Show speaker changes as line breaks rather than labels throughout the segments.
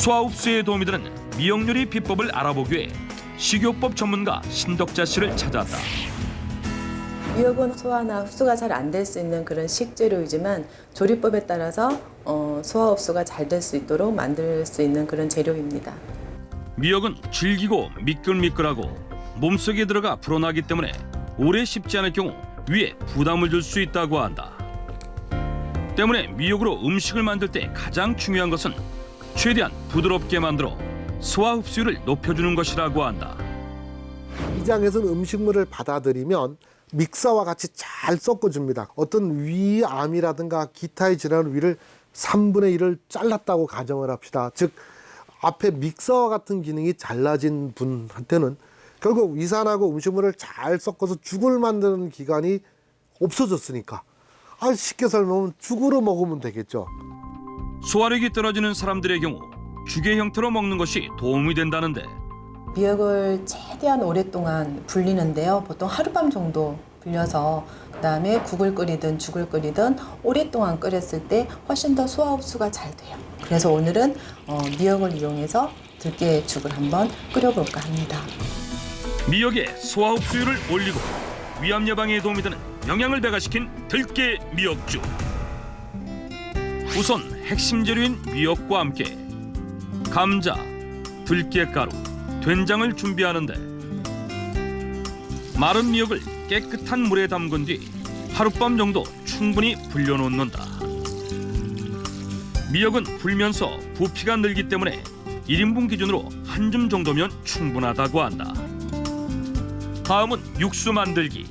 소화 흡수에 도움이 되는 미역 요리 비법을 알아보기 위해 식이요법 전문가 신덕자 씨를 찾아왔다.
미역은 소화나 흡수가 잘 안 될 수 있는 그런 식재료이지만 조리법에 따라서 소화 흡수가 잘 될 수 있도록 만들 수 있는 그런 재료입니다.
미역은 질기고 미끌미끌하고 몸속에 들어가 불어나기 때문에 오래 씹지 않을 경우 위에 부담을 줄 수 있다고 한다. 때문에 미역으로 음식을 만들 때 가장 중요한 것은 최대한 부드럽게 만들어 소화 흡수율을 높여주는 것이라고 한다.
위장에서는 음식물을 받아들이면 믹서와 같이 잘 섞어줍니다. 어떤 위암이라든가 기타의 질환 위를 3분의 1을 잘랐다고 가정을 합시다. 즉 앞에 믹서와 같은 기능이 잘라진 분한테는 결국 위산하고 음식물을 잘 섞어서 죽을 만드는 기관이 없어졌으니까 쉽게 설명하면 죽으로 먹으면 되겠죠.
소화력이 떨어지는 사람들의 경우 죽의 형태로 먹는 것이 도움이 된다는데,
미역을 최대한 오랫동안 불리는데요. 보통 하룻밤 정도 불려서 그다음에 국을 끓이든 죽을 끓이든 오랫동안 끓였을 때 훨씬 더 소화 흡수가 잘 돼요. 그래서 오늘은 미역을 이용해서 들깨죽을 한번 끓여볼까 합니다.
미역의 소화 흡수율을 올리고 위암 예방에 도움이 되는 영양을 배가시킨 들깨 미역죽. 우선 핵심 재료인 미역과 함께 감자, 들깨가루, 된장을 준비하는데, 마른 미역을 깨끗한 물에 담근 뒤 하룻밤 정도 충분히 불려놓는다. 미역은 불면서 부피가 늘기 때문에 1인분 기준으로 한 줌 정도면 충분하다고 한다. 다음은 육수 만들기.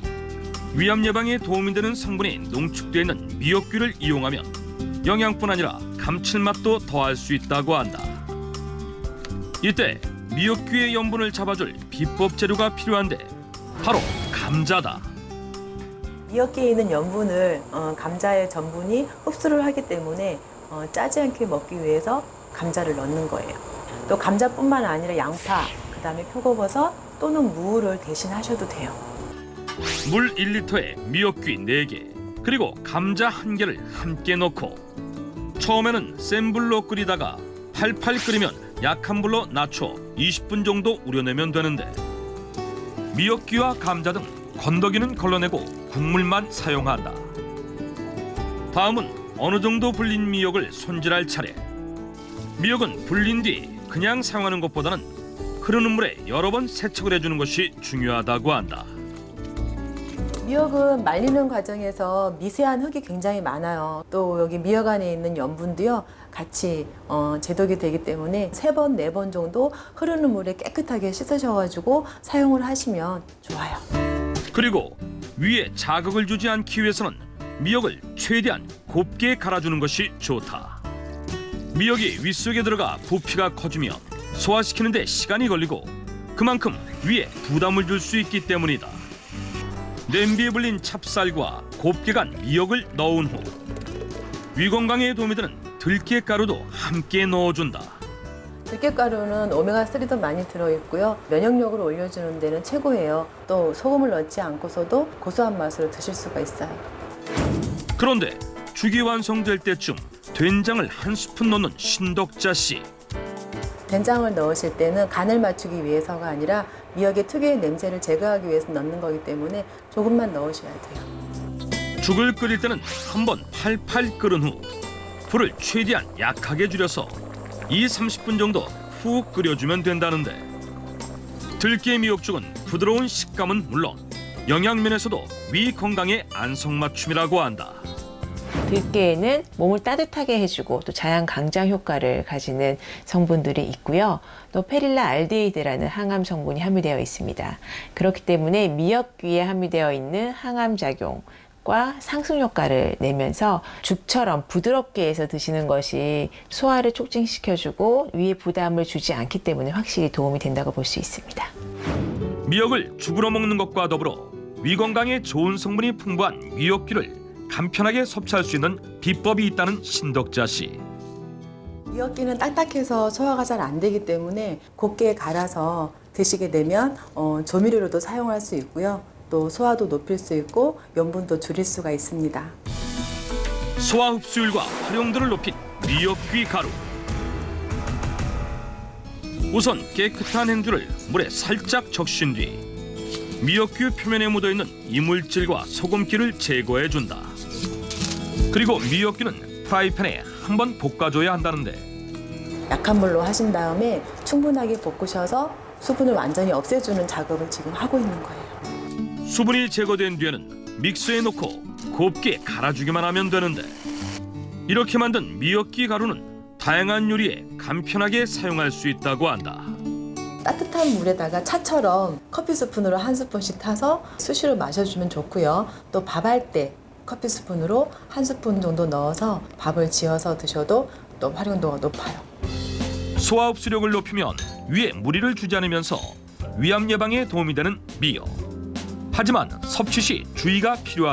위암 예방에 도움이 되는 성분이 농축되어 있는 미역귀를 이용하면 영양뿐 아니라 감칠맛도 더할 수 있다고 한다. 이때 미역귀의 염분을 잡아줄 비법 재료가 필요한데 바로 감자다.
미역기에 있는 염분을 감자의 전분이 흡수를 하기 때문에 짜지 않게 먹기 위해서 감자를 넣는 거예요. 또 감자뿐만 아니라 양파, 그다음에 표고버섯 또는 무를 대신하셔도 돼요.
물 1리터에 미역귀 4개, 그리고 감자 1개를 함께 넣고 처음에는 센 불로 끓이다가 팔팔 끓이면 약한 불로 낮춰 20분 정도 우려내면 되는데, 미역귀와 감자 등 건더기는 걸러내고 국물만 사용한다. 다음은 어느 정도 불린 미역을 손질할 차례. 미역은 불린 뒤 그냥 사용하는 것보다는 흐르는 물에 여러 번 세척을 해주는 것이 중요하다고 한다.
미역은 말리는 과정에서 미세한 흙이 굉장히 많아요. 또 여기 미역 안에 있는 염분도요 같이 제독이 되기 때문에 3번, 4번 정도 흐르는 물에 깨끗하게 씻으셔가지고 사용을 하시면 좋아요.
그리고 위에 자극을 주지 않기 위해서는 미역을 최대한 곱게 갈아주는 것이 좋다. 미역이 윗속에 들어가 부피가 커지면 소화시키는 데 시간이 걸리고 그만큼 위에 부담을 줄 수 있기 때문이다. 냄비에 불린 찹쌀과 곱게 간 미역을 넣은 후 위 건강에 도움이 되는 들깨가루도 함께 넣어준다.
들깨가루는 오메가3도 많이 들어있고요. 면역력을 올려주는 데는 최고예요. 또 소금을 넣지 않고서도 고소한 맛으로 드실 수가 있어요.
그런데 죽이 완성될 때쯤 된장을 한 스푼 넣는 신덕자 씨.
된장을 넣으실 때는 간을 맞추기 위해서가 아니라 미역의 특유의 냄새를 제거하기 위해서 넣는 거기 때문에 조금만 넣으셔야 돼요.
죽을 끓일 때는 한번 팔팔 끓은 후 불을 최대한 약하게 줄여서 30분 정도 푹 끓여주면 된다는데, 들깨 미역죽은 부드러운 식감은 물론 영양면에서도 위 건강에 안성맞춤이라고 한다.
들깨에는 몸을 따뜻하게 해주고 또 자양 강장 효과를 가지는 성분들이 있고요. 또 페릴라 알데히드라는 항암 성분이 함유되어 있습니다. 그렇기 때문에 미역귀에 함유되어 있는 항암 작용과 상승 효과를 내면서 죽처럼 부드럽게 해서 드시는 것이 소화를 촉진시켜주고 위에 부담을 주지 않기 때문에 확실히 도움이 된다고 볼 수 있습니다.
미역을 죽으로 먹는 것과 더불어 위 건강에 좋은 성분이 풍부한 미역귀를 간편하게 섭취할 수 있는 비법이 있다는 신덕자 씨.
미역기는 딱딱해서 소화가 잘 안 되기 때문에 곱게 갈아서 드시게 되면 조미료로도 사용할 수 있고요. 또 소화도 높일 수 있고 염분도 줄일 수가 있습니다.
소화 흡수율과 활용도를 높인 미역귀 가루. 우선 깨끗한 행주를 물에 살짝 적신 뒤 미역귀 표면에 묻어있는 이물질과 소금기를 제거해준다. 그리고 미역귀는 프라이팬에 한번 볶아줘야 한다는데
약한 불로 하신 다음에 충분하게 볶으셔서 수분을 완전히 없애주는 작업을 지금 하고 있는 거예요.
수분이 제거된 뒤에는 믹서에 넣고 곱게 갈아주기만 하면 되는데 이렇게 만든 미역귀 가루는 다양한 요리에 간편하게 사용할 수 있다고 한다.
따뜻한 물에다가 차처럼 커피 스푼으로 한 스푼씩 타서 수시로 마셔주면 좋고요. 또 밥할 때 커피 스푼으로 한 스푼 정도 넣어서 밥을 지어서 드셔도 또 활용도가 높아요.
소화 흡수력을 높이면 위에 무리를 주지 않으면서 위암 예방에 도움이 되는 미역. 하지만 섭취 시 주의가 필요하다.